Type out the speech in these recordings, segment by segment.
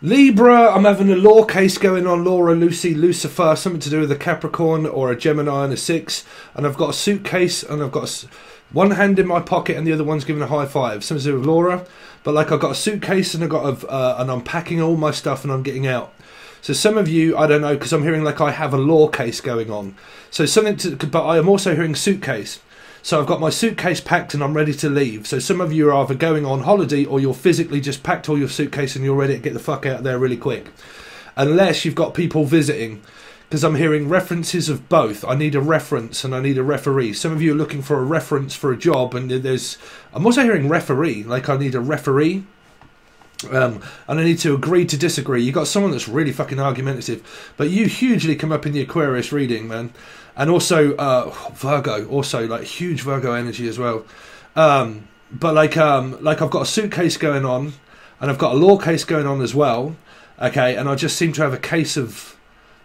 Libra, I'm having a law case going on. Laura, Lucy, Lucifer, something to do with a Capricorn or a Gemini and a 6. And I've got a suitcase and I've got one hand in my pocket and the other one's giving a high five. Something to do with Laura. But like I've got a suitcase and I've got and I'm packing all my stuff and I'm getting out. So some of you, I don't know, because I'm hearing like I have a law case going on. So something to, but I am also hearing suitcase. So I've got my suitcase packed and I'm ready to leave. So some of you are either going on holiday or you're physically just packed all your suitcase and you're ready to get the fuck out of there really quick. Unless you've got people visiting. Because I'm hearing references of both. I need a reference and I need a referee. Some of you are looking for a reference for a job and I'm also hearing referee. Like I need a referee. And I need to agree to disagree. You got someone that's really fucking argumentative, but you hugely come up in the Aquarius reading, man. And also Virgo, also like huge Virgo energy as well. But like I've got a suitcase going on, and I've got a law case going on as well. Okay, and I just seem to have a case of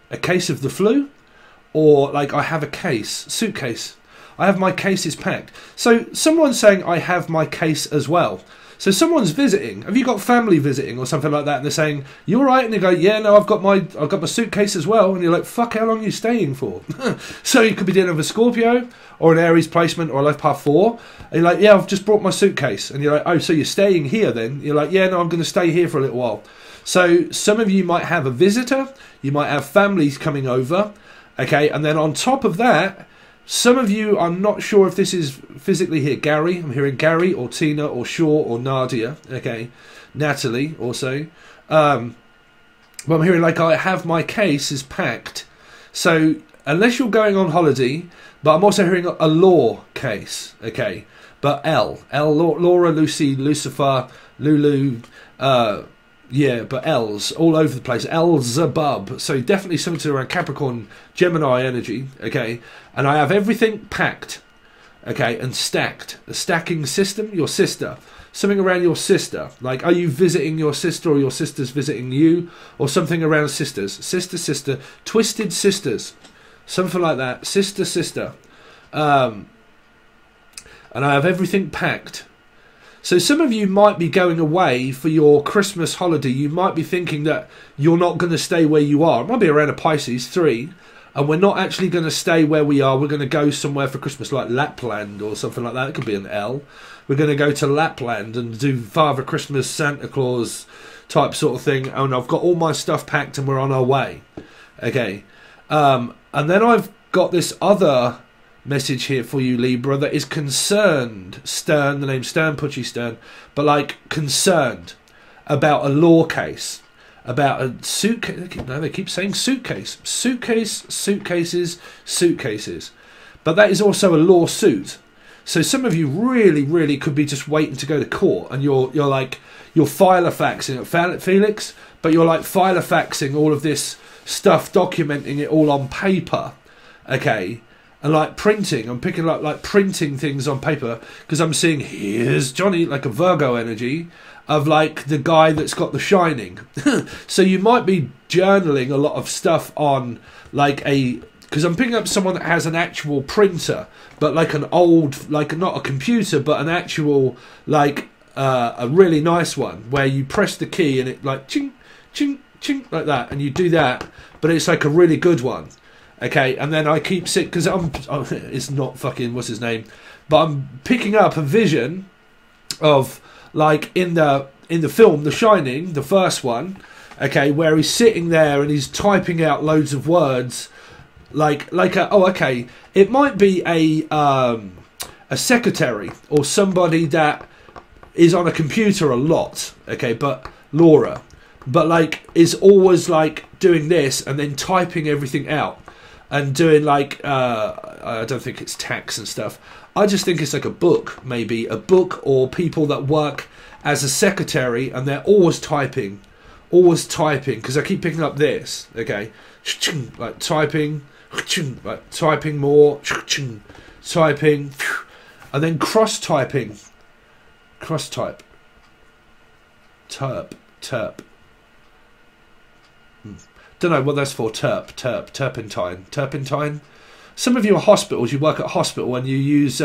the flu, or like I have a suitcase. I have my cases packed. So someone's saying I have my case as well. So someone's visiting. Have you got family visiting or something like that? And they're saying, "You all right?" And they go, "Yeah, no, I've got my suitcase as well." And you're like, "Fuck, how long are you staying for?" So you could be dealing with a Scorpio or an Aries placement or a life path 4. And you're like, "Yeah, I've just brought my suitcase." And you're like, "Oh, so you're staying here then?" You're like, "Yeah, no, I'm going to stay here for a little while." So some of you might have a visitor. You might have families coming over. Okay, and then on top of that, some of you, I'm not sure if this is physically here. Gary, I'm hearing Gary or Tina or Shaw or Nadia. Okay, Natalie also. But I'm hearing like I have my case is packed. So unless you're going on holiday, but I'm also hearing a law case. Okay, but Laura, Lucy, Lucifer, Lulu. Yeah, but L's all over the place. Elzebub. So definitely something to do around Capricorn, Gemini energy. Okay, and I have everything packed. Okay, and stacked. A stacking system. Your sister. Something around your sister. Like, are you visiting your sister or your sister's visiting you? Or something around sisters. Sister. Twisted sisters. Something like that. Sister. And I have everything packed. So some of you might be going away for your Christmas holiday. You might be thinking that you're not going to stay where you are. It might be around a Pisces 3. And we're not actually going to stay where we are. We're going to go somewhere for Christmas like Lapland or something like that. It could be an L. We're going to go to Lapland and do Father Christmas, Santa Claus type sort of thing. And I've got all my stuff packed and we're on our way. Okay. And then I've got this other message here for you, Libra, that is concerned. Stern, the name Stern, Putchy Stern, but like concerned about a law case, about a suitcase. No, they keep saying suitcase, suitcases. But that is also a lawsuit. So some of you really could be just waiting to go to court, and you're filofaxing at Felix, but you're like filofaxing all of this stuff, documenting it all on paper. Okay. And like printing, I'm picking up like printing things on paper because I'm seeing here's Johnny, like a Virgo energy of like the guy that's got The Shining. So you might be journaling a lot of stuff on like because I'm picking up someone that has an actual printer, but like an old, like not a computer, but an actual like a really nice one where you press the key and it like ching, ching, ching like that, and you do that, but it's like a really good one. Okay, and then I keep sick because it's not fucking what's his name, but I'm picking up a vision of like in the film The Shining, the first one, okay, where he's sitting there and he's typing out loads of words, it might be a secretary or somebody that is on a computer a lot, okay, but Laura, but like is always like doing this and then typing everything out. And doing like, I don't think it's tax and stuff. I just think it's like a book, maybe. A book or people that work as a secretary and they're always typing. Because I keep picking up this, okay? Like typing, like typing more, typing, and then cross-typing. Cross-type. Terp. Don't know what that's for. Turpentine. Some of you are hospitals. You work at a hospital and you use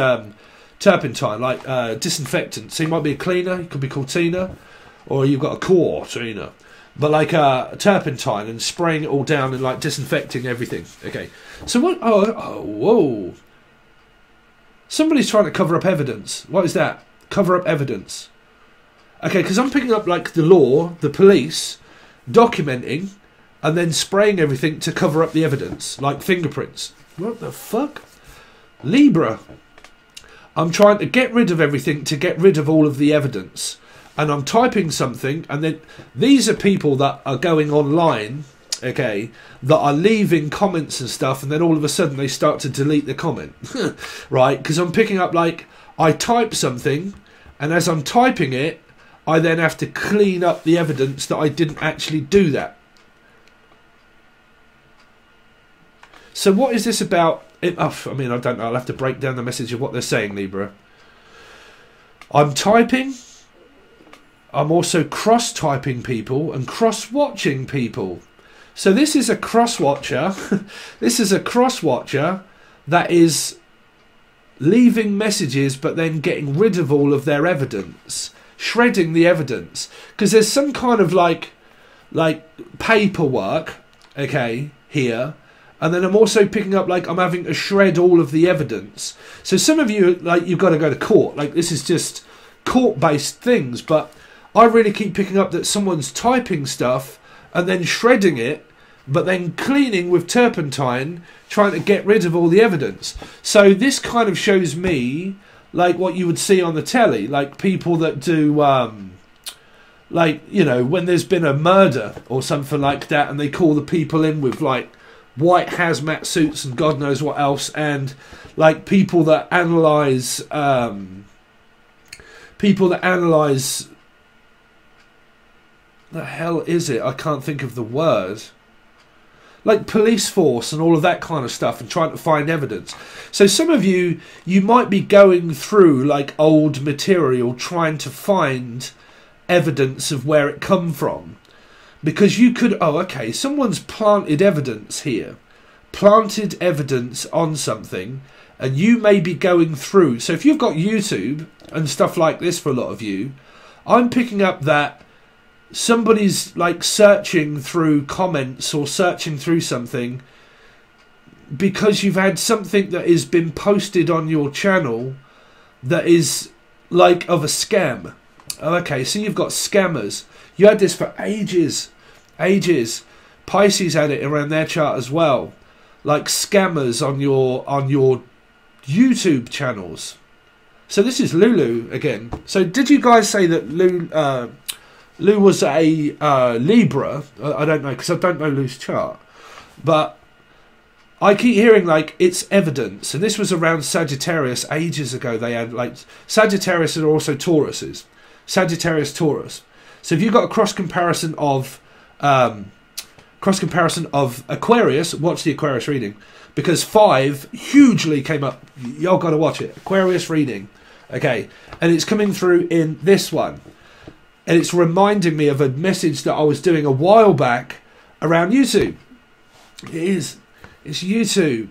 turpentine, like disinfectant. So you might be a cleaner. You could be called Tina, or you've got a core Tina. but like turpentine and spraying it all down and like disinfecting everything. Okay, so what? Oh, whoa! Somebody's trying to cover up evidence. What is that? Cover up evidence. Okay, because I'm picking up like the law, the police, documenting, and then spraying everything to cover up the evidence, like fingerprints. What the fuck? Libra. I'm trying to get rid of everything to get rid of all of the evidence. And I'm typing something, and then these are people that are going online, okay, that are leaving comments and stuff, and then all of a sudden they start to delete the comment, right? Because I'm picking up, like, I type something, and as I'm typing it, I then have to clean up the evidence that I didn't actually do that. So what is this about? I mean, I don't know. I'll have to break down the message of what they're saying, Libra. I'm typing. I'm also cross-typing people and cross-watching people. So this is a cross-watcher. This is a cross-watcher that is leaving messages but then getting rid of all of their evidence. Shredding the evidence. Because there's some kind of like paperwork, okay, here. And then I'm also picking up, like, I'm having to shred all of the evidence. So some of you, like, you've got to go to court. Like, this is just court-based things. But I really keep picking up that someone's typing stuff and then shredding it, but then cleaning with turpentine, trying to get rid of all the evidence. So this kind of shows me, like, what you would see on the telly. Like, people that do, like, you know, when there's been a murder or something like that, and they call the people in with, like, white hazmat suits and God knows what else, and like people that analyze the hell is it? I can't think of the word. Like police force and all of that kind of stuff, and trying to find evidence. So some of you might be going through like old material trying to find evidence of where it come from. Because you could, oh, okay, someone's planted evidence here. Planted evidence on something, and you may be going through. So if you've got YouTube and stuff like this for a lot of you, I'm picking up that somebody's like searching through comments or searching through something because you've had something that has been posted on your channel that is like of a scam. Okay, so you've got scammers. You had this for ages. Pisces had it around their chart as well. Like scammers on your YouTube channels. So this is Lulu again. So did you guys say that Lou was a Libra? I don't know, because I don't know Lou's chart. But I keep hearing like it's evidence. And this was around Sagittarius ages ago. They had like Sagittarius are also Tauruses. Sagittarius, Taurus. So if you've got a cross comparison of Aquarius, watch the Aquarius reading, because 5 hugely came up. Y'all got to watch it. Aquarius reading, okay, and it's coming through in this one, and it's reminding me of a message that I was doing a while back around YouTube. It's YouTube.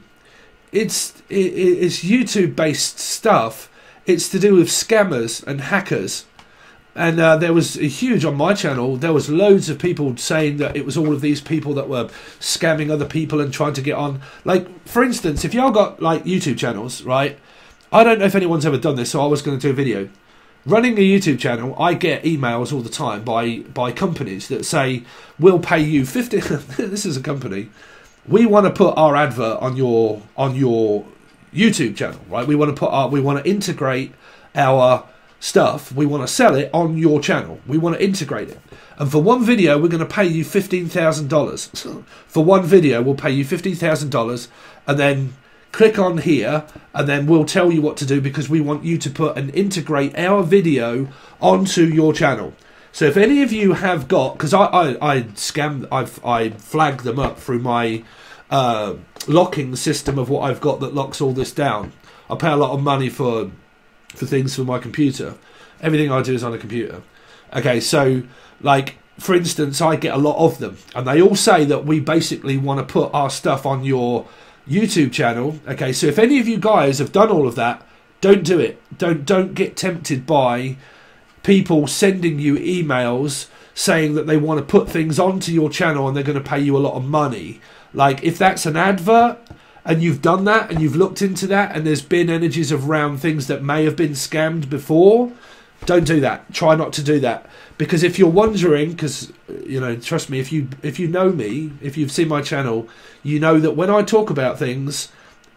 It's YouTube based stuff. It's to do with scammers and hackers. And there was a huge, on my channel, there was loads of people saying that it was all of these people that were scamming other people and trying to get on. Like, for instance, if y'all got, like, YouTube channels, right? I don't know if anyone's ever done this, so I was going to do a video. Running a YouTube channel, I get emails all the time by companies that say, we'll pay you 50... This is a company. We want to put our advert on your YouTube channel, right? We want to integrate our stuff, we want to sell it on your channel, we want to integrate it, and for one video we're going to pay you $15,000. For one video we'll pay you $15,000, and then click on here, and then we'll tell you what to do, because we want you to put and integrate our video onto your channel. So if any of you have got, because I flag them up through my locking system of what I've got that locks all this down. I pay a lot of money for things for my computer. Everything I do is on a computer. Okay, so like for instance, I get a lot of them, and they all say that we basically want to put our stuff on your YouTube channel. Okay, so if any of you guys have done all of that, don't do it. Don't get tempted by people sending you emails saying that they want to put things onto your channel and they're going to pay you a lot of money. Like, if that's an advert and you've done that and you've looked into that and there's been energies around things that may have been scammed before, don't do that. Try not to do that. Because if you're wondering, because, you know, trust me, if you know me, if you've seen my channel, you know that when I talk about things,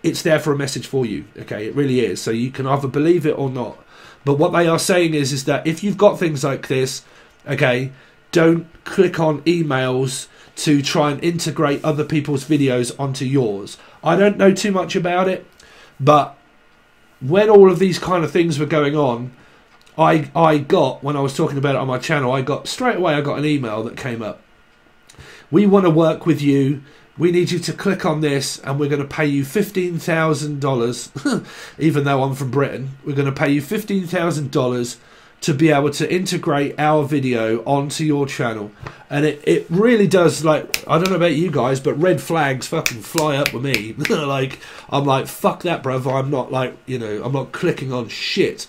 it's there for a message for you. Okay, it really is. So you can either believe it or not. But what they are saying is that if you've got things like this, okay, don't click on emails to try and integrate other people's videos onto yours. I don't know too much about it, but when all of these kind of things were going on, I got, when I was talking about it on my channel, I got an email that came up. We want to work with you. We need you to click on this and we're going to pay you $15,000. Even though I'm from Britain, we're going to pay you $15,000 to be able to integrate our video onto your channel. And it really does, like, I don't know about you guys, but red flags fucking fly up with me. Like, I'm like, fuck that, bruv. I'm not, like, you know, I'm not clicking on shit.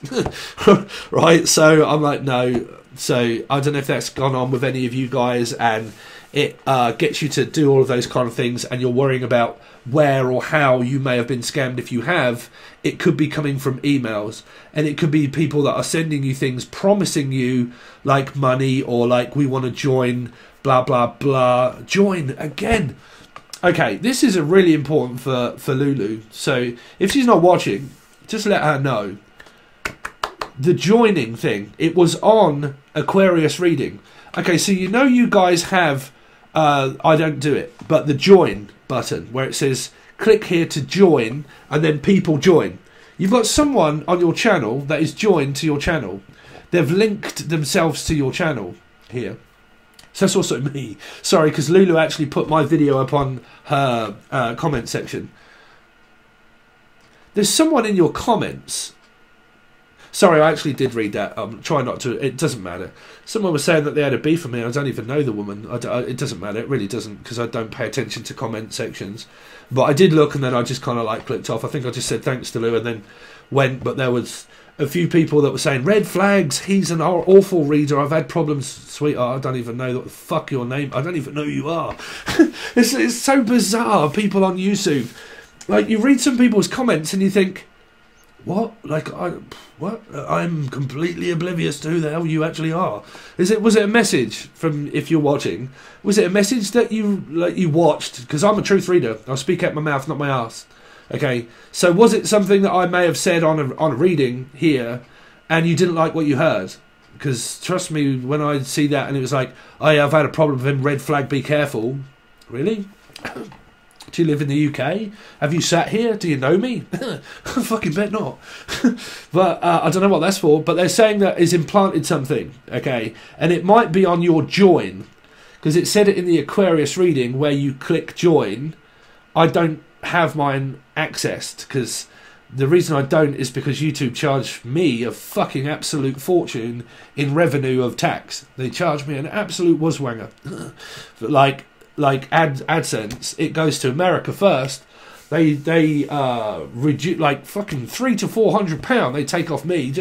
Right? So I'm like, no. So I don't know if that's gone on with any of you guys, and it gets you to do all of those kind of things, and you're worrying about where or how you may have been scammed. If you have, it could be coming from emails, and it could be people that are sending you things promising you like money, or like, we want to join blah blah blah. Join again. Okay, this is a really important for Lulu. So if she's not watching, just let her know. The joining thing, it was on Aquarius reading. Okay, so you know you guys have I don't do it, but the join button where it says click here to join, and then people join. You've got someone on your channel that is joined to your channel. They've linked themselves to your channel here. So that's also me. Sorry, because Lulu actually put my video up on her comment section. There's someone in your comments. Sorry, I actually did read that. I'm trying not to. It doesn't matter. Someone was saying that they had a beef with me. I don't even know the woman. It doesn't matter. It really doesn't, because I don't pay attention to comment sections. But I did look, and then I just kind of like clicked off. I think I just said thanks to Lou and then went. But there was a few people that were saying, red flags, he's an awful reader. I've had problems. Sweetheart, I don't even know what the fuck your name. I don't even know who you are. It's so bizarre. People on YouTube. Like, you read some people's comments and you think, what? Like, what? I'm completely oblivious to who the hell you actually are. Was it a message from, if you're watching, was it a message that you watched? Because I'm a truth reader. I speak out my mouth, not my ass. Okay, so was it something that I may have said on a reading here, and you didn't like what you heard? Because trust me, when I see that and it was like, oh yeah, I've had a problem with him, red flag, be careful. Really? Do you live in the UK? Have you sat here? Do you know me? I fucking bet not. But I don't know what that's for. But they're saying that it's implanted something, okay? And it might be on your join, because it said it in the Aquarius reading where you click join. I don't have mine accessed, because the reason I don't is because YouTube charged me a fucking absolute fortune in revenue of tax. They charge me an absolute wazwanger. Like AdSense, it goes to America first. They reduce like fucking £300 to £400. They take off me.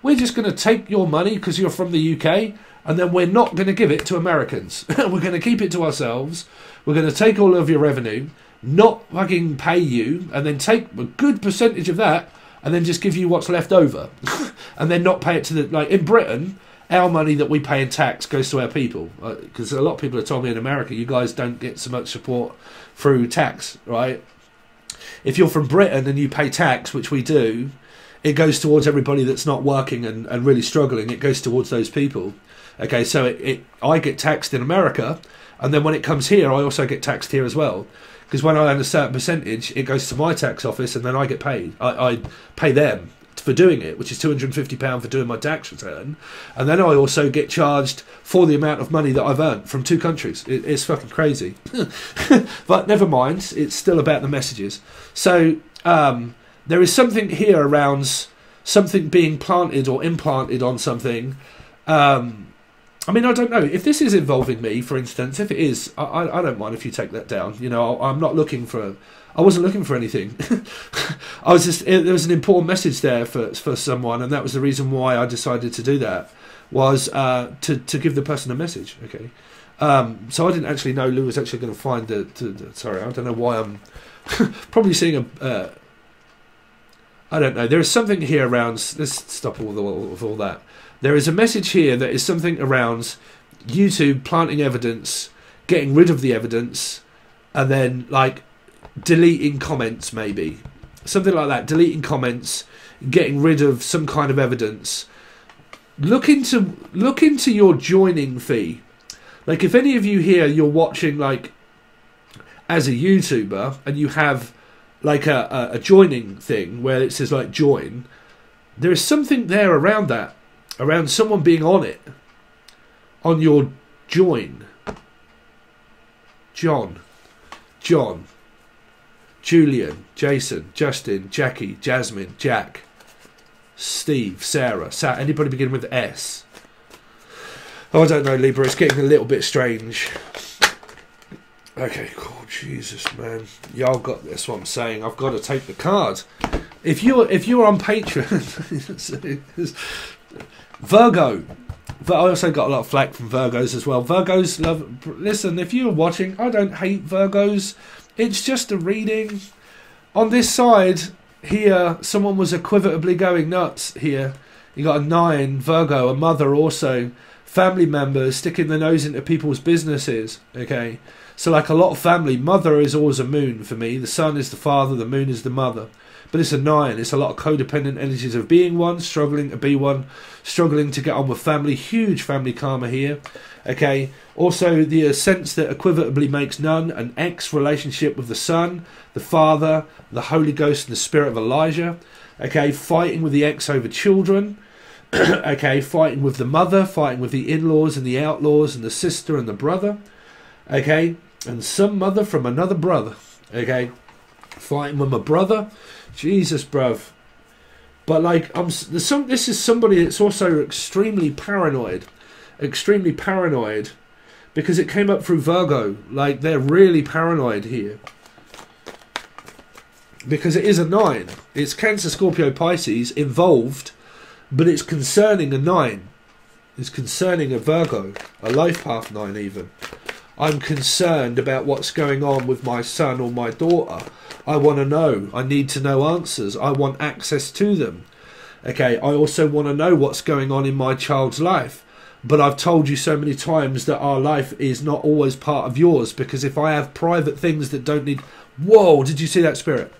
We're just going to take your money because you're from the UK, and then we're not going to give it to Americans. We're going to keep it to ourselves. We're going to take all of your revenue, not fucking pay you, and then take a good percentage of that, and then just give you what's left over, and then not pay it to the, like in Britain. Our money that we pay in tax goes to our people, because a lot of people have told me in America, you guys don't get so much support through tax, right? If you're from Britain and you pay tax, which we do, it goes towards everybody that's not working and really struggling. It goes towards those people. Okay, so I get taxed in America, and then when it comes here, I also get taxed here as well. Because when I earn a certain percentage, it goes to my tax office, and then I get paid. I pay them for doing it, which is £250 for doing my tax return, and then I also get charged for the amount of money that I've earned from 2 countries. It's fucking crazy. But never mind, it's still about the messages. So there is something here around something being planted or implanted on something. I mean, I don't know if this is involving me, for instance. If it is, I don't mind if you take that down. You know, I'm not looking for. I wasn't looking for anything. There was an important message there for someone, and that was the reason why I decided to do that. was to give the person a message. Okay, so I didn't actually know Lou was actually going to find sorry, I don't know why I'm probably seeing a. I don't know. There is something here around. Let's stop all that. There is a message here that is something around YouTube planting evidence, getting rid of the evidence, and then like deleting comments, maybe something like that. Deleting comments, getting rid of some kind of evidence. Look into your joining fee. Like if any of you here, you're watching like as a YouTuber and you have like a joining thing where it says like join, there is something there around that, around someone being on it, on your join. John, Julian, Jason, Justin, Jackie, Jasmine, Jack, Steve, Sarah, anybody beginning with S? Oh, I don't know, Libra, it's getting a little bit strange. Okay, cool. Jesus, man, y'all got this. What I'm saying, I've got to take the card. If you're on Patreon, Virgo. I also got a lot of flack from Virgos as well. Virgos love. Listen, if you're watching, I don't hate Virgos. It's just a reading. On this side here, someone was equivocally going nuts. Here, you got a 9, Virgo, a mother also. Family members sticking their nose into people's businesses. Okay. So like a lot of family, mother is always a moon for me. The sun is the father, the moon is the mother. But it's a 9. It's a lot of codependent energies of being one, struggling to be one, struggling to get on with family. Huge family karma here. Okay. Also the sense that equivocally makes none. An ex relationship with the son, the father, the Holy Ghost and the spirit of Elijah. Okay. Fighting with the ex over children. Okay. Fighting with the mother, fighting with the in-laws and the outlaws and the sister and the brother. Okay. And some mother from another brother. Okay. Fighting with my brother. Jesus, bruv. But like, this is somebody that's also extremely paranoid. Extremely paranoid. Because it came up through Virgo. Like, they're really paranoid here. Because it is a 9. It's Cancer, Scorpio, Pisces involved. But it's concerning a 9. It's concerning a Virgo. A life path 9 even. I'm concerned about what's going on with my son or my daughter. I want to know. I need to know answers. I want access to them. Okay, I also want to know what's going on in my child's life. But I've told you so many times that our life is not always part of yours. Because if I have private things that don't need... Whoa, did you see that, Spirit?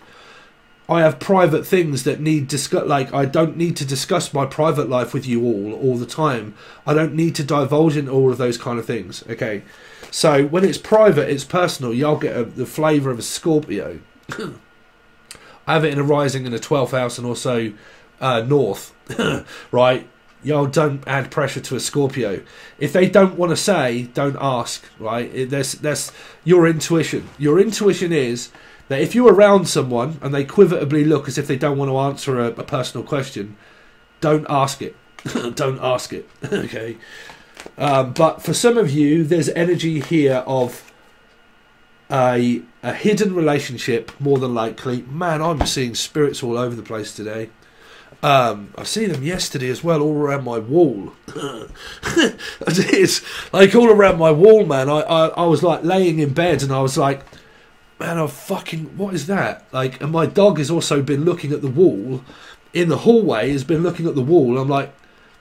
I have private things that need discuss. Like, I don't need to discuss my private life with you all the time. I don't need to divulge in all of those kind of things. Okay. So when it's private, it's personal. Y'all get the flavour of a Scorpio. I have it in a rising in the 12th house and also north. Right? Y'all don't add pressure to a Scorpio. If they don't want to say, don't ask. Right? That's your intuition. Your intuition is that if you're around someone and they equivocally look as if they don't want to answer a personal question, don't ask it. Don't ask it. Okay. But for some of you, there's energy here of a hidden relationship, more than likely. Man, I'm seeing spirits all over the place today. I see them yesterday as well, all around my wall. It's like all around my wall, man. I was like laying in bed and I was like, man, what is that? Like, and my dog has also been looking at the wall in the hallway, has been looking at the wall. I'm like,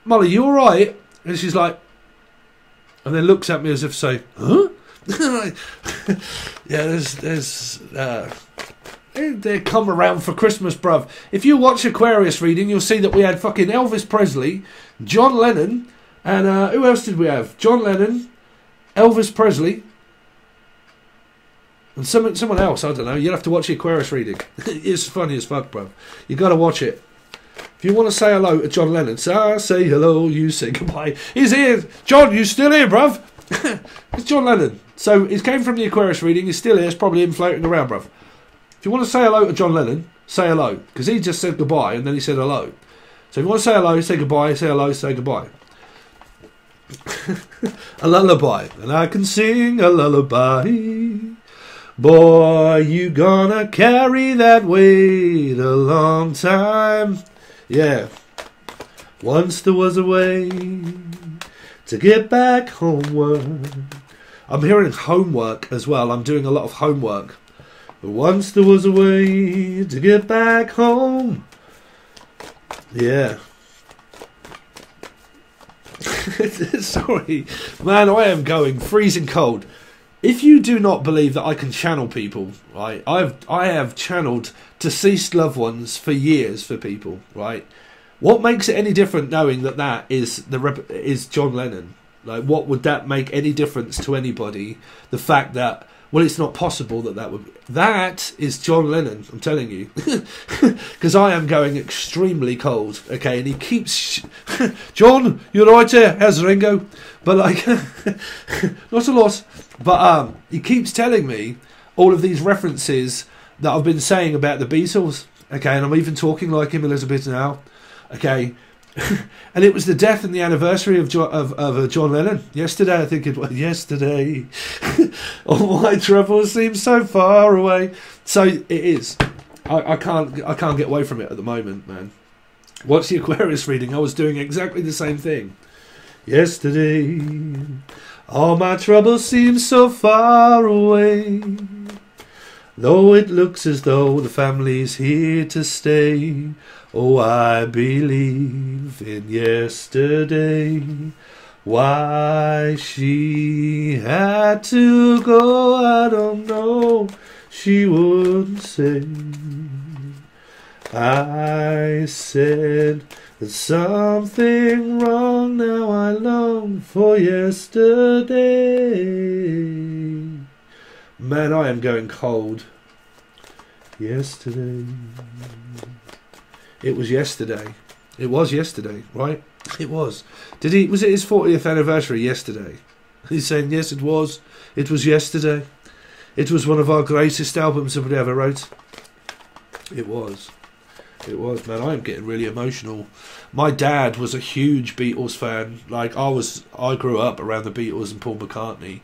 Molly, you alright? And she's like, and then looks at me as if to say, huh? Yeah, they come around for Christmas, bruv. If you watch Aquarius reading, you'll see that we had fucking Elvis Presley, John Lennon, and who else did we have? John Lennon, Elvis Presley, and someone else, I don't know. You'll have to watch the Aquarius reading. It's funny as fuck, bruv. You got to watch it. If you want to say hello to John Lennon, say hello, you say goodbye. He's here. John, you still here, bruv? It's John Lennon. So it came from the Aquarius reading. He's still here. It's probably him floating around, bruv. If you want to say hello to John Lennon, say hello. Because he just said goodbye and then he said hello. So if you want to say hello, say goodbye, say hello, say goodbye. A lullaby. And I can sing a lullaby. Boy, you gonna carry that weight a long time. Yeah. Once there was a way to get back homeward. I'm hearing homework as well. I'm doing a lot of homework. But once there was a way to get back home. Yeah. Sorry. Man, I am going freezing cold. If you do not believe that I can channel people, right? I have channeled deceased loved ones for years for people, right? What makes it any different knowing that that is John Lennon? Like, what would that make any difference to anybody? The fact that, well, it's not possible that is John Lennon, I'm telling you. Because I am going extremely cold, okay? And he keeps... John, you're right there, how's Ringo? But, like, not a lot. But he keeps telling me all of these references that I've been saying about the Beatles, okay? And I'm even talking like him a little bit now, okay? And it was the death and the anniversary of John Lennon yesterday. I think it was yesterday. All my troubles seem so far away. So it is. I can't get away from it at the moment, man. Watch the Aquarius reading. I was doing exactly the same thing yesterday. All my troubles seem so far away. Though it looks as though the family's here to stay. Oh, I believe in yesterday. Why she had to go, I don't know. She wouldn't say. I said there's something wrong, now I long for yesterday. Man, I am going cold. Yesterday. It was yesterday. It was yesterday, right? It was. Was it his 40th anniversary yesterday? He's saying, yes, it was. It was yesterday. It was one of our greatest albums that we ever wrote. It was. It was, man. I am getting really emotional. My dad was a huge Beatles fan. Like, I grew up around the Beatles and Paul McCartney.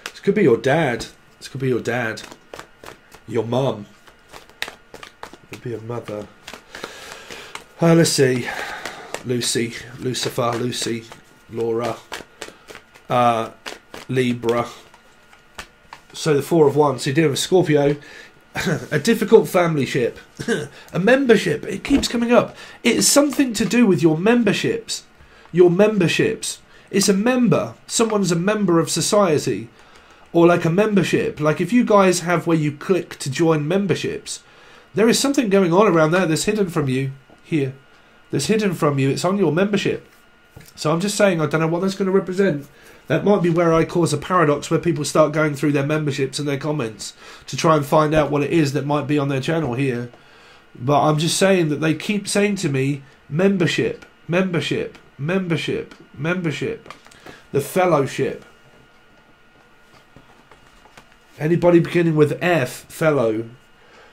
This could be your dad. This could be your dad. Your mum. It could be your mother. Let's see. Lucy. Lucifer. Lucy. Laura. Libra. So the Four of Wands. So you're dealing with Scorpio. A difficult family ship. A membership. It keeps coming up. It's something to do with your memberships. Your memberships. It's a member. Someone's a member of society. Or like a membership. Like if you guys have where you click to join memberships, there is something going on around there that's hidden from you. Here. That's hidden from you. It's on your membership. So I'm just saying, I don't know what that's going to represent. That might be where I cause a paradox where people start going through their memberships and their comments to try and find out what it is that might be on their channel here. But I'm just saying that they keep saying to me, membership, membership, membership, membership. The fellowship. Anybody beginning with F, fellow.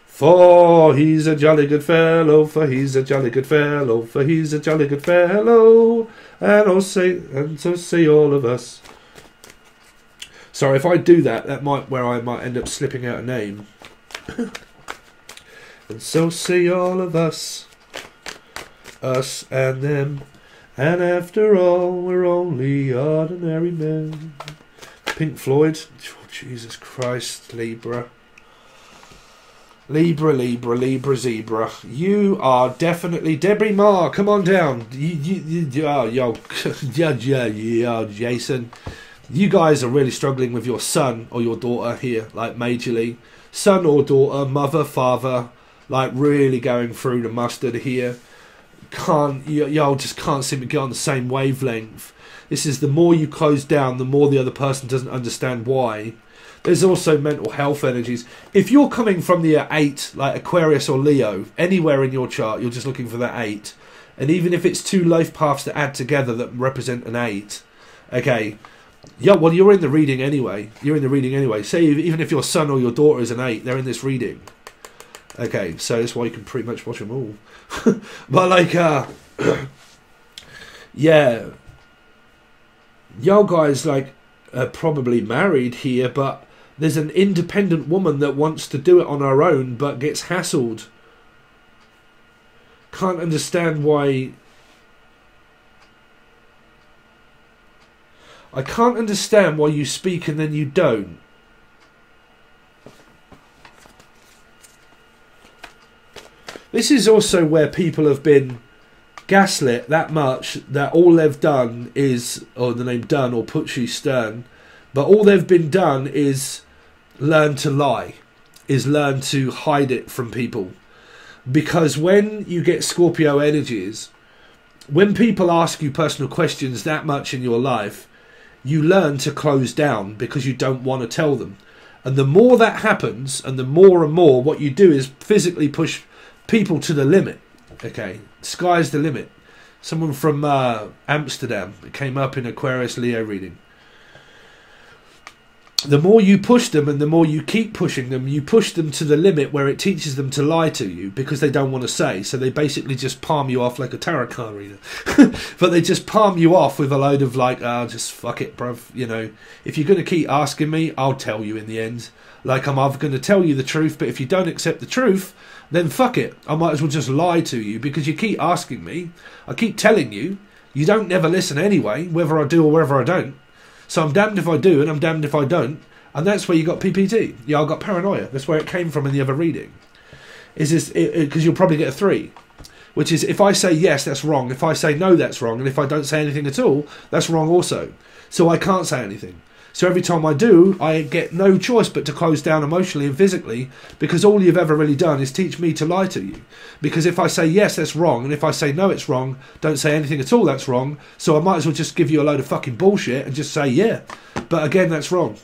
For he's a jolly good fellow, for he's a jolly good fellow, for he's a jolly good fellow, and so say all of us. Sorry, if I do that, I might end up slipping out a name. And so say all of us, us and them, and after all, we're only ordinary men. Pink Floyd, oh, Jesus Christ, Libra. Libra, Libra, Libra, Zebra. You are definitely Debbie Ma. Come on down. Yo, Jason. You guys are really struggling with your son or your daughter here, like majorly. Son or daughter, mother, father, like really going through the mustard here. Y'all just can't seem to get on the same wavelength. This is the more you close down, the more the other person doesn't understand why. There's also mental health energies. If you're coming from the 8, like Aquarius or Leo, anywhere in your chart, you're just looking for that 8. And even if it's 2 life paths that add together that represent an 8, okay, yeah, well, you're in the reading anyway. You're in the reading anyway. Say even if your son or your daughter is an 8, they're in this reading. Okay, so that's why you can pretty much watch them all. But like, yeah, y'all guys like are probably married here, but There's an independent woman that wants to do it on her own but gets hassled. Can't understand why. I can't understand why you speak and then you don't. This is also where people have been gaslit that much that all they've done is, or the name done or Putschy Stern, but all they've been done is learn to lie, is learn to hide it from people. Because when you get Scorpio energies, when people ask you personal questions that much in your life, you learn to close down because you don't want to tell them. And the more that happens, and the more and more, what you do is physically push people to the limit. Okay, sky's the limit. Someone from Amsterdam, it came up in Aquarius Leo reading. The more you push them and the more you keep pushing them, you push them to the limit where it teaches them to lie to you because they don't want to say. So they basically just palm you off like a tarot card reader. But they just palm you off with a load of like, just fuck it, bruv. You know, if you're going to keep asking me, I'll tell you in the end. Like, I'm either going to tell you the truth, but if you don't accept the truth, then fuck it. I might as well just lie to you because you keep asking me. I keep telling you. You don't never listen anyway, whether I do or whether I don't. So I'm damned if I do and I'm damned if I don't. And that's where you got PPT. Yeah, I got paranoia. That's where it came from in the other reading. Is this because you'll probably get a 3. Which is, if I say yes, that's wrong. If I say no, that's wrong. And if I don't say anything at all, that's wrong also. So I can't say anything. So every time I do, I get no choice but to close down emotionally and physically, because all you've ever really done is teach me to lie to you. Because if I say yes, that's wrong, and if I say no, it's wrong, don't say anything at all, that's wrong. So I might as well just give you a load of fucking bullshit and just say yeah. But again, that's wrong.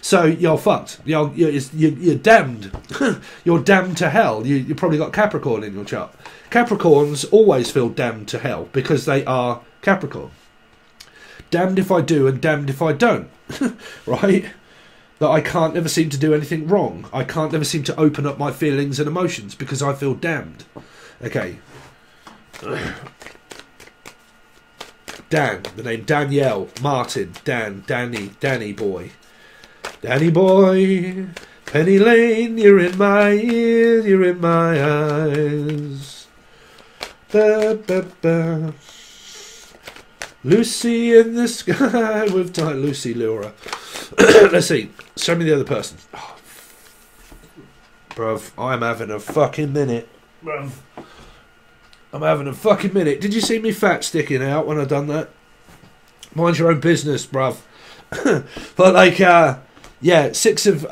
So you're fucked. You're damned. You're damned to hell. You probably got Capricorn in your chart. Capricorns always feel damned to hell because they are Capricorn. Damned if I do and damned if I don't. Right? That I can't ever seem to do anything wrong. I can't ever seem to open up my feelings and emotions because I feel damned. Okay. Dan, the name Danielle, Martin, Dan, Danny boy. Danny boy, Penny Lane, you're in my ear, you're in my eyes. Ba, ba, ba. Lucy in the sky with Lucy Laura. Let's see. Show me the other person. Oh, bruv, I'm having a fucking minute. Bruv. I'm having a fucking minute. Did you see me fat sticking out when I done that? Mind your own business, bruv. But like, yeah, six of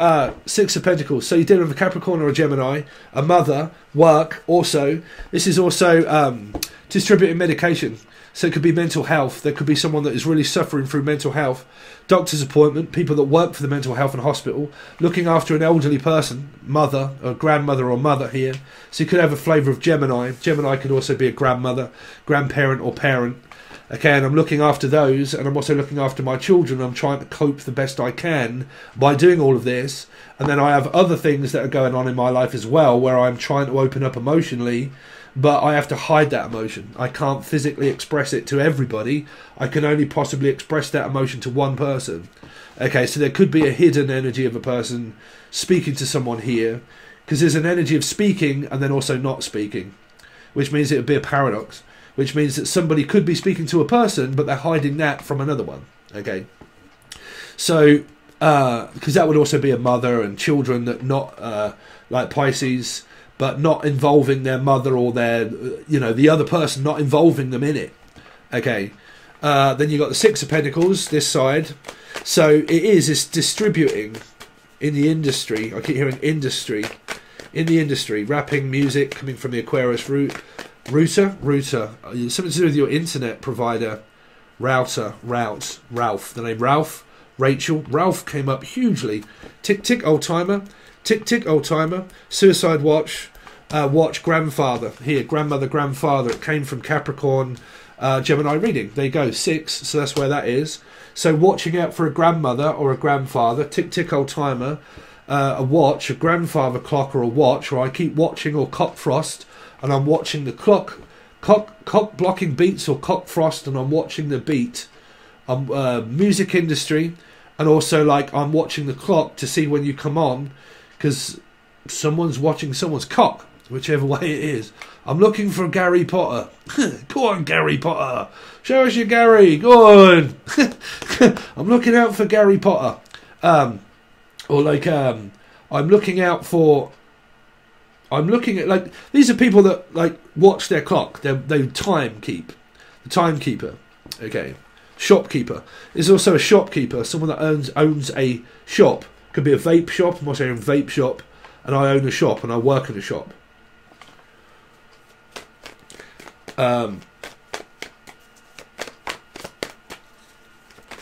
Pentacles. So you're dealing with a Capricorn or a Gemini, a mother, work. Also, this is also distributing medication. So it could be mental health. There could be someone that is really suffering through mental health. Doctor's appointment, people that work for the mental health and hospital, looking after an elderly person, mother, or grandmother or mother here. So you could have a flavour of Gemini. Gemini could also be a grandmother, grandparent or parent. Okay, and I'm looking after those, and I'm also looking after my children. I'm trying to cope the best I can by doing all of this. And then I have other things that are going on in my life as well, where I'm trying to open up emotionally, but I have to hide that emotion. I can't physically express it to everybody. I can only possibly express that emotion to one person. Okay, so there could be a hidden energy of a person speaking to someone here, because there's an energy of speaking and then also not speaking, which means it would be a paradox, which means that somebody could be speaking to a person, but they're hiding that from another one. Okay, so because that would also be a mother and children that not like Pisces, but not involving their mother or their, the other person, not involving them in it. Okay. Then you got the Six of Pentacles, this side. So it's distributing in the industry. I keep hearing industry. In the industry, rapping, music, coming from the Aquarius router. Something to do with your internet provider. Ralph. The name Ralph. Rachel. Ralph came up hugely. Tick, tick, old timer. Tick, tick, old timer. Suicide watch. Watch, grandfather. Here, grandmother, grandfather. It came from Capricorn, Gemini reading. There you go, 6. So that's where that is. So watching out for a grandmother or a grandfather. Tick, tick, old timer. A watch, a grandfather clock or a watch. Or I keep watching, or cock frost. And I'm watching the clock. Cock blocking beats or cock frost. And I'm watching the beat. Music industry. And also, like, I'm watching the clock to see when you come on, because someone's watching someone's cock, whichever way it is. I'm looking for Gary Potter. Go on, Gary Potter. Show us your Gary. Go on. I'm looking out for Gary Potter. I'm looking out for... I'm looking at, like, these are people that, like, watch their clock. They time keep. The timekeeper. Okay. Shopkeeper. There's also a shopkeeper, someone that owns a shop. Could be a vape shop. I'm also in a vape shop. And I own a shop and I work in a shop.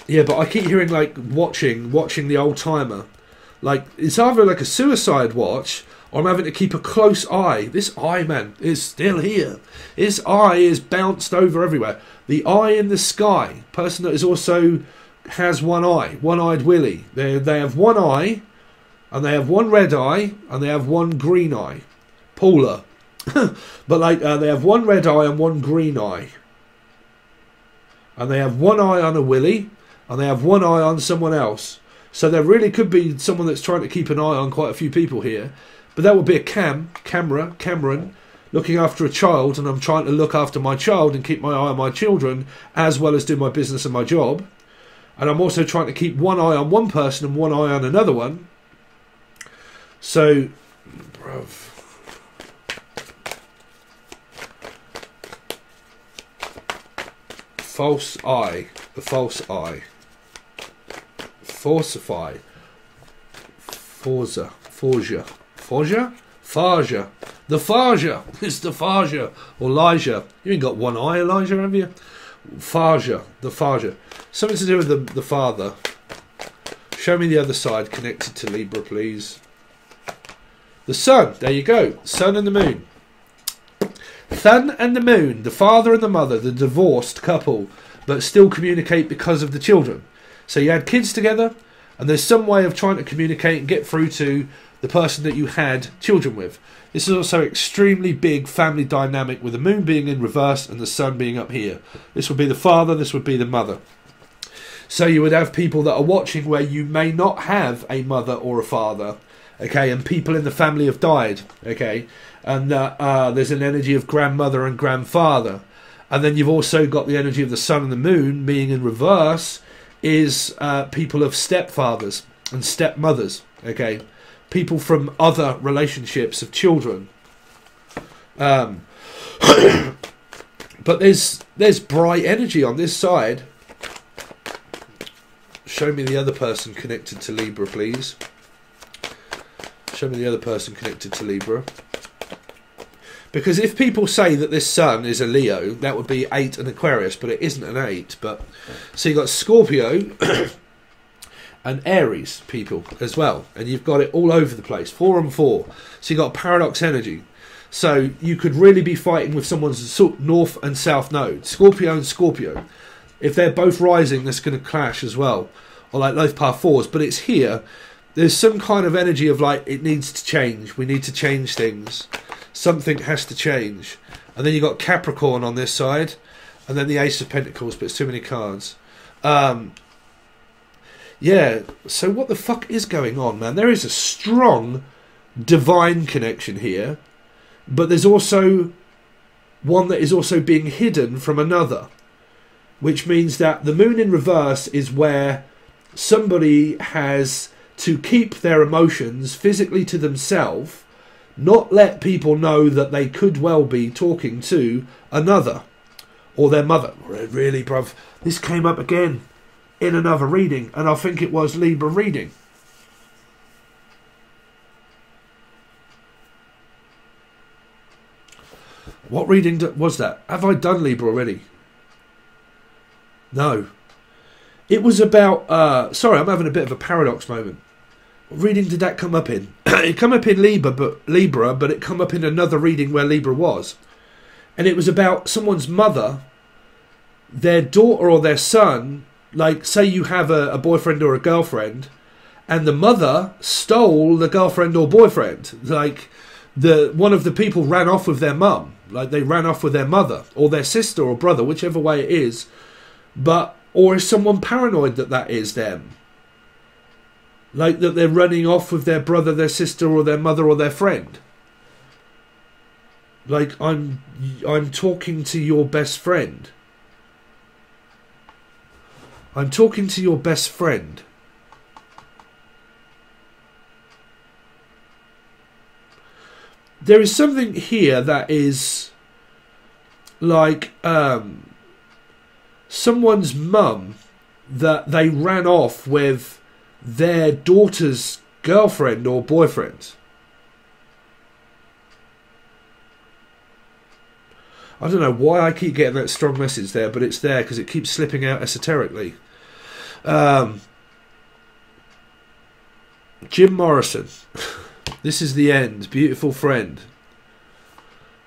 Yeah, but I keep hearing, like, watching the old timer. Like, it's either like a suicide watch, or I'm having to keep a close eye. This eye, man, is still here. This eye is bounced over everywhere. The eye in the sky. Person that is also has one eye. One-eyed Willie. They have one eye, and they have one red eye, and they have one green eye. Paula. But, like, they have one red eye and one green eye. And they have one eye on a Willie, and they have one eye on someone else. So there really could be someone that's trying to keep an eye on quite a few people here. But that would be a Cameron, looking after a child, and I'm trying to look after my child and keep my eye on my children, as well as do my business and my job. And I'm also trying to keep one eye on one person and one eye on another one. So, bruv. False eye. The false eye. Falsify. Forza. Farja. The Farja. It's the Farja. Or Elijah. You ain't got one eye, Elijah, have you? Farja. The Farja. Something to do with the father. Show me the other side connected to Libra, please. The sun. There you go. Sun and the moon. Sun and the moon. The father and the mother. The divorced couple. But still communicate because of the children. So you had kids together, and there's some way of trying to communicate and get through to the person that you had children with. This is also extremely big family dynamic, with the moon being in reverse and the sun being up here. This would be the father, this would be the mother. So you would have people that are watching where you may not have a mother or a father, okay, and people in the family have died, okay, and there's an energy of grandmother and grandfather. And then you've also got the energy of the sun and the moon being in reverse, is people of stepfathers and stepmothers, okay, people from other relationships of children. But there's bright energy on this side. Show me the other person connected to Libra, please. Show me the other person connected to Libra. Because if people say that this sun is a Leo, that would be 8 and Aquarius, but it isn't an 8. But so you've got Scorpio and Aries people as well, and you've got it all over the place, 4 and 4. So you've got paradox energy. So you could really be fighting with someone's north and south node, Scorpio and Scorpio. If they're both rising, that's going to clash as well, or like both path 4s. But it's here. There's some kind of energy of like, it needs to change. We need to change things. Something has to change. And then you've got Capricorn on this side, and then the Ace of Pentacles, but it's too many cards. Yeah, so what the fuck is going on, man? There is a strong divine connection here, but there's also one that is also being hidden from another, which means that the moon in reverse is where somebody has to keep their emotions physically to themselves, not let people know that they could well be talking to another or their mother. Really, bruv, this came up again in another reading, and I think it was Libra reading. What reading was that? Have I done Libra already? No. It was about... sorry, I'm having a bit of a paradox moment. What reading did that come up in? It come up in Libra, but it come up in another reading where Libra was. And it was about someone's mother, their daughter or their son. Like, say you have a boyfriend or a girlfriend, and the mother stole the girlfriend or boyfriend. Like, one of the people ran off with their mum. Like, they ran off with their mother, or their sister or brother, whichever way it is. But, or is someone paranoid that that is them? Like that they're running off with their brother, their sister, or their mother, or their friend. Like I'm talking to your best friend. I'm talking to your best friend. There is something here that is like someone's mum that they ran off with their daughter's girlfriend or boyfriend. I don't know why I keep getting that strong message there, but it's there because it keeps slipping out esoterically. Jim Morrison. This is the end, beautiful friend.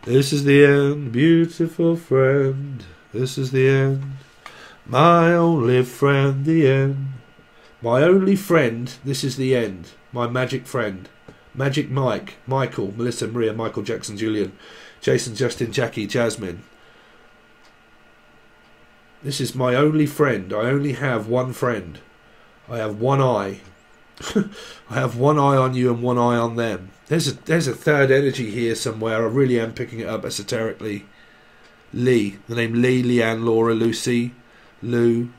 This is the end, beautiful friend. This is the end, my only friend, the end. My only friend, this is the end. My magic friend. Magic Mike, Michael, Melissa, Maria, Michael, Jackson, Julian, Jason, Justin, Jackie, Jasmine. This is my only friend. I only have one friend. I have one eye. I have one eye on you and one eye on them. There's a third energy here somewhere. I really am picking it up esoterically. Lee. The name Lee, Leanne, Laura, Lucy, Lou,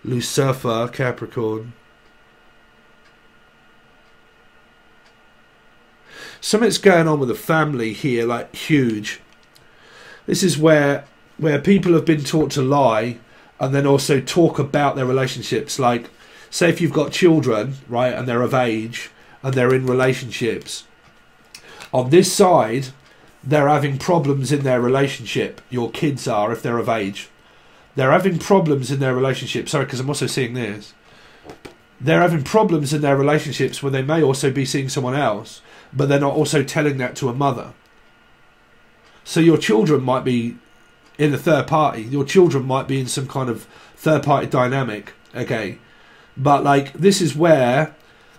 Lucifer, Capricorn. Something's going on with the family here, like huge. This is where people have been taught to lie and then also talk about their relationships. Like, say if you've got children, right, and they're of age and they're in relationships. On this side, they're having problems in their relationship. Your kids are, if they're of age. They're having problems in their relationship. Sorry, because I'm also seeing this. They're having problems in their relationships where they may also be seeing someone else, but they're not also telling that to a mother. So your children might be in a third party. Your children might be in some kind of third party dynamic. Okay. But like, this is where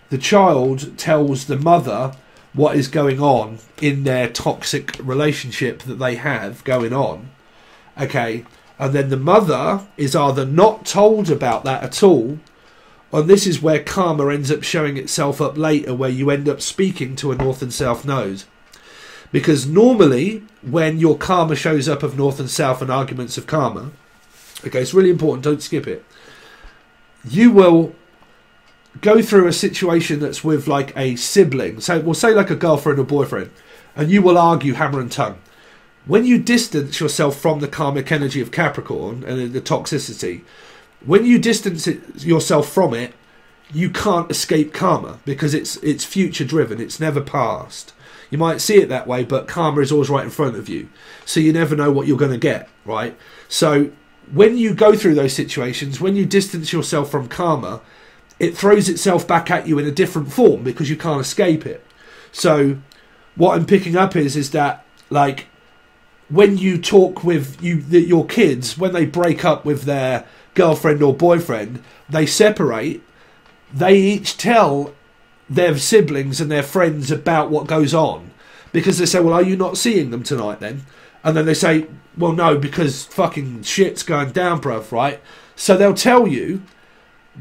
the child tells the mother what is going on in their toxic relationship that they have going on. Okay. And then the mother is either not told about that at all, and this is where karma ends up showing itself up later, where you end up speaking to a north and south node. Because normally, when your karma shows up of north and south and arguments of karma, okay, it's really important, don't skip it. You will go through a situation that's with like a sibling, so we'll say like a girlfriend or boyfriend, and you will argue hammer and tongue. When you distance yourself from the karmic energy of Capricorn and the toxicity, when you distance yourself from it, you can't escape karma because it's future driven. It's never past. You might see it that way, but karma is always right in front of you. So you never know what you're going to get, right? So when you go through those situations, when you distance yourself from karma, it throws itself back at you in a different form because you can't escape it. So what I'm picking up is that, like, when you talk with your kids, when they break up with their girlfriend or boyfriend, they separate, they each tell their siblings and their friends about what goes on, because they say, well, are you not seeing them tonight then? And then they say, well, no, because fucking shit's going down, bruv, right? So they'll tell you,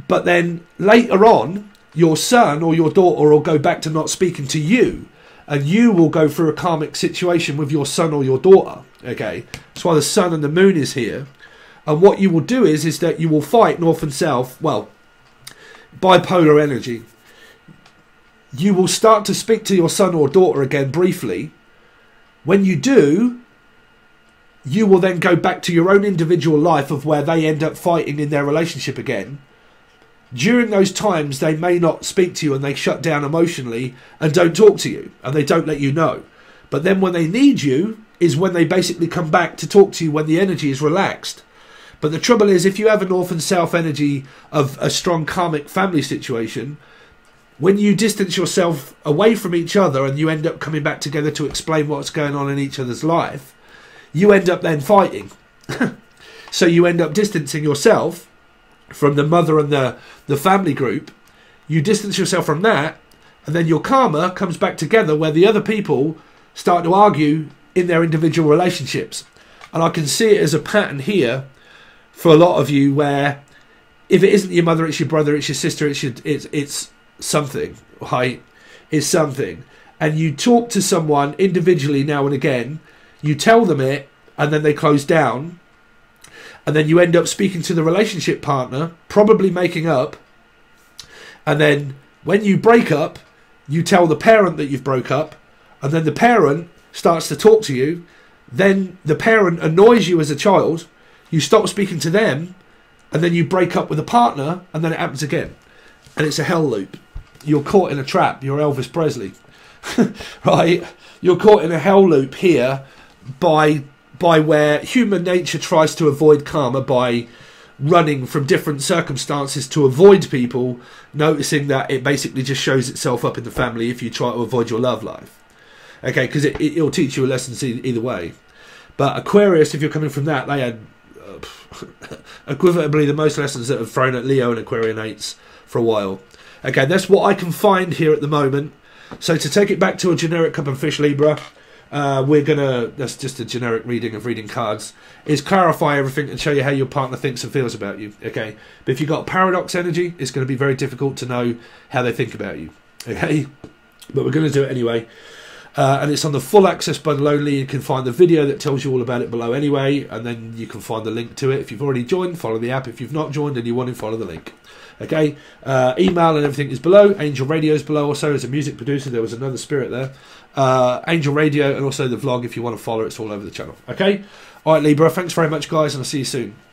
but then later on, your son or your daughter will go back to not speaking to you, and you will go through a karmic situation with your son or your daughter. Okay, that's why the sun and the moon is here. And what you will do is that you will fight north and south, well, bipolar energy. You will start to speak to your son or daughter again briefly. When you do, you will then go back to your own individual life of where they end up fighting in their relationship again. During those times, they may not speak to you and they shut down emotionally and don't talk to you and they don't let you know. But then when they need you is when they basically come back to talk to you when the energy is relaxed. But the trouble is, if you have a north and south energy of a strong karmic family situation, when you distance yourself away from each other and you end up coming back together to explain what's going on in each other's life, you end up then fighting. So you end up distancing yourself from the mother and the family group. You distance yourself from that, and then your karma comes back together where the other people start to argue in their individual relationships. And I can see it as a pattern here for a lot of you, where if it isn't your mother, it's your brother, it's your sister, it's something, right? It's something. And you talk to someone individually now and again, you tell them it, and then they close down, and then you end up speaking to the relationship partner, probably making up, and then when you break up, you tell the parent that you've broke up, and then the parent starts to talk to you, then the parent annoys you as a child, you stop speaking to them, and then you break up with a partner, and then it happens again. And it's a hell loop. You're caught in a trap. You're Elvis Presley. Right? You're caught in a hell loop here by where human nature tries to avoid karma by running from different circumstances to avoid people, noticing that it basically just shows itself up in the family if you try to avoid your love life. Okay, because it'll teach you a lesson either way. But Aquarius, if you're coming from that, they had equivalently the most lessons that have thrown at Leo and Aquarianates for a while. Okay, that's what I can find here at the moment. So to take it back to a generic cup and fish Libra, that's just a generic reading of reading cards, is clarify everything and show you how your partner thinks and feels about you. Okay, but if you've got paradox energy, it's going to be very difficult to know how they think about you. Okay, but we're going to do it anyway. And it's on the full access button only. You can find the video that tells you all about it below anyway, and then you can find the link to it. If you've already joined, follow the app. If you've not joined and you want to, follow the link. Okay, email and everything is below. Angel Radio is below also. As a music producer, there was another spirit there. Angel Radio, and also the vlog if you want to follow. It's all over the channel. Okay, all right, Libra, thanks very much guys, and I'll see you soon.